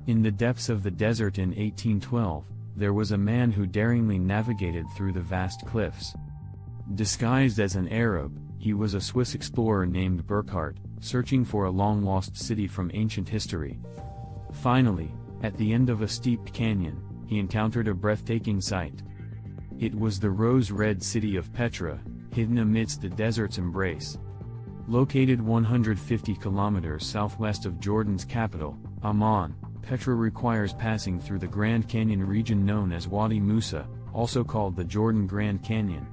In the depths of the desert in 1812, there was a man who daringly navigated through the vast cliffs. Disguised as an Arab, he was a Swiss explorer named Burckhardt, searching for a long-lost city from ancient history. Finally, at the end of a steep canyon, he encountered a breathtaking sight. It was the rose-red city of Petra, hidden amidst the desert's embrace. Located 150 kilometers southwest of Jordan's capital, Amman, Petra requires passing through the Grand Canyon region known as Wadi Musa, also called the Jordan Grand Canyon.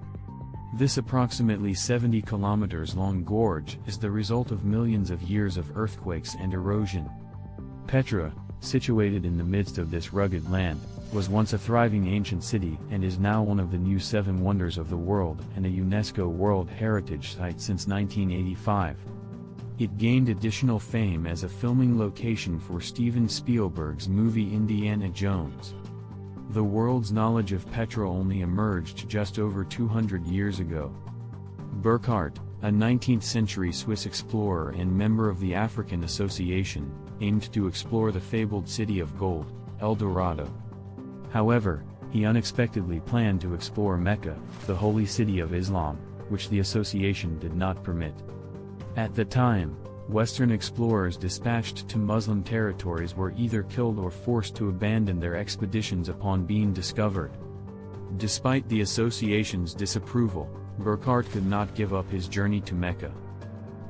This approximately 70 kilometers long gorge is the result of millions of years of earthquakes and erosion. Petra, situated in the midst of this rugged land, was once a thriving ancient city and is now one of the new 7 wonders of the world and a UNESCO World Heritage Site since 1985. It gained additional fame as a filming location for Steven Spielberg's movie Indiana Jones. The world's knowledge of Petra only emerged just over 200 years ago. Burckhardt, a 19th-century Swiss explorer and member of the African Association, aimed to explore the fabled city of gold, El Dorado. However, he unexpectedly planned to explore Mecca, the holy city of Islam, which the association did not permit. At the time, Western explorers dispatched to Muslim territories were either killed or forced to abandon their expeditions upon being discovered. Despite the association's disapproval, Burckhardt could not give up his journey to Mecca.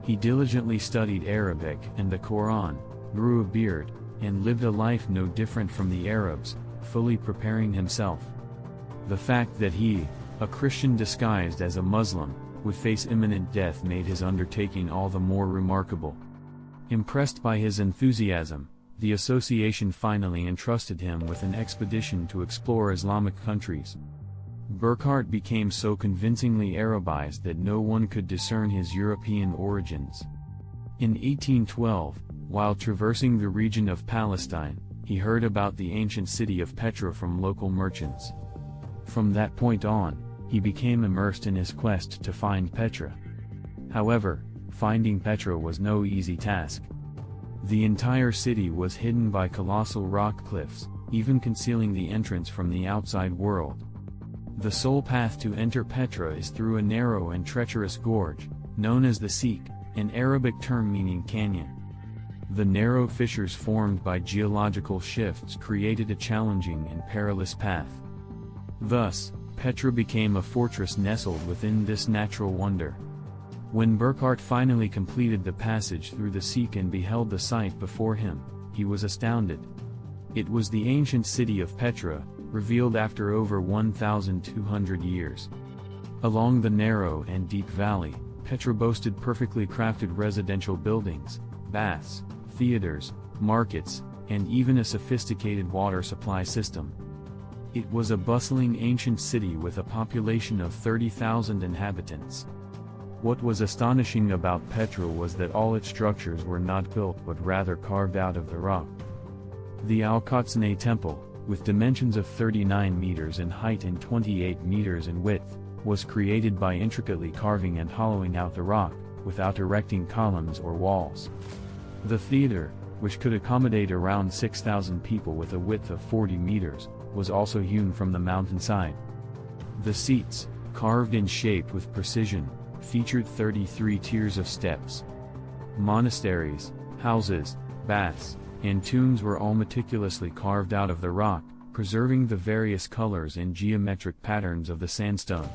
He diligently studied Arabic and the Quran, grew a beard, and lived a life no different from the Arabs, fully preparing himself. The fact that he, a Christian disguised as a Muslim, would face imminent death made his undertaking all the more remarkable. Impressed by his enthusiasm, the association finally entrusted him with an expedition to explore Islamic countries. Burckhardt became so convincingly Arabized that no one could discern his European origins. In 1812, while traversing the region of Palestine, he heard about the ancient city of Petra from local merchants. From that point on, he became immersed in his quest to find Petra. However, finding Petra was no easy task. The entire city was hidden by colossal rock cliffs, even concealing the entrance from the outside world. The sole path to enter Petra is through a narrow and treacherous gorge, known as the Seek, an Arabic term meaning canyon. The narrow fissures formed by geological shifts created a challenging and perilous path. Thus, Petra became a fortress nestled within this natural wonder. When Burckhardt finally completed the passage through the Seek and beheld the sight before him, he was astounded. It was the ancient city of Petra, revealed after over 1,200 years. Along the narrow and deep valley, Petra boasted perfectly crafted residential buildings, baths, theaters, markets, and even a sophisticated water supply system. It was a bustling ancient city with a population of 30,000 inhabitants. What was astonishing about Petra was that all its structures were not built but rather carved out of the rock. The Al-Qatsneh Temple, with dimensions of 39 meters in height and 28 meters in width, was created by intricately carving and hollowing out the rock, without erecting columns or walls. The theater, which could accommodate around 6,000 people with a width of 40 meters, was also hewn from the mountainside. The seats, carved and shaped with precision, featured 33 tiers of steps. Monasteries, houses, baths, and tombs were all meticulously carved out of the rock, preserving the various colors and geometric patterns of the sandstone.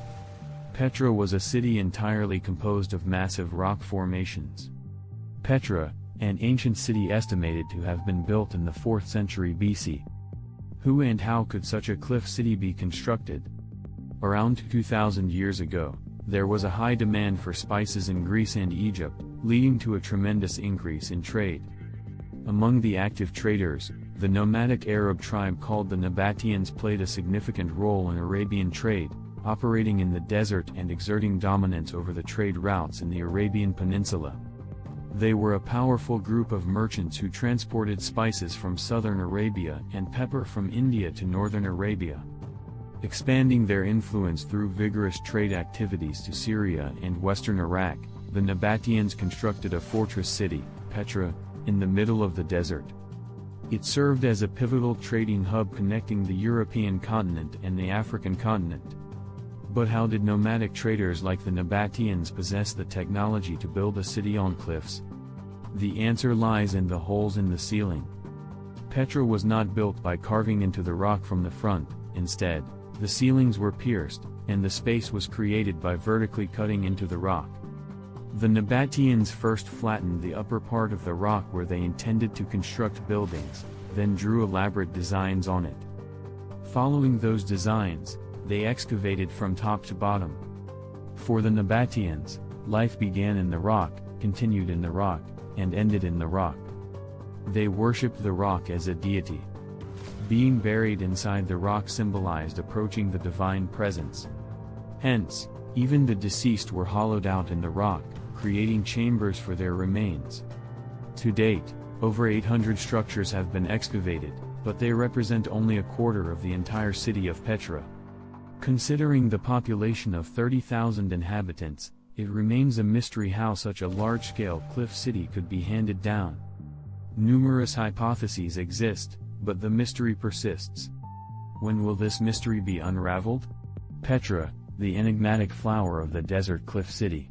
Petra was a city entirely composed of massive rock formations. Petra, an ancient city estimated to have been built in the 4th century BC. Who and how could such a cliff city be constructed? Around 2,000 years ago, there was a high demand for spices in Greece and Egypt, leading to a tremendous increase in trade. Among the active traders, the nomadic Arab tribe called the Nabataeans played a significant role in Arabian trade, operating in the desert and exerting dominance over the trade routes in the Arabian Peninsula. They were a powerful group of merchants who transported spices from southern Arabia and pepper from India to northern Arabia. Expanding their influence through vigorous trade activities to Syria and western Iraq, the Nabataeans constructed a fortress city, Petra, in the middle of the desert. It served as a pivotal trading hub connecting the European continent and the African continent. But how did nomadic traders like the Nabataeans possess the technology to build a city on cliffs? The answer lies in the holes in the ceiling. Petra was not built by carving into the rock from the front. Instead, the ceilings were pierced, and the space was created by vertically cutting into the rock. The Nabataeans first flattened the upper part of the rock where they intended to construct buildings, then drew elaborate designs on it. Following those designs, they excavated from top to bottom. For the Nabataeans, life began in the rock, continued in the rock, and ended in the rock. They worshipped the rock as a deity. Being buried inside the rock symbolized approaching the divine presence. Hence, even the deceased were hollowed out in the rock, creating chambers for their remains. To date, over 800 structures have been excavated, but they represent only a quarter of the entire city of Petra. Considering the population of 30,000 inhabitants, it remains a mystery how such a large-scale cliff city could be handed down. Numerous hypotheses exist, but the mystery persists. When will this mystery be unraveled? Petra, the enigmatic flower of the desert cliff city.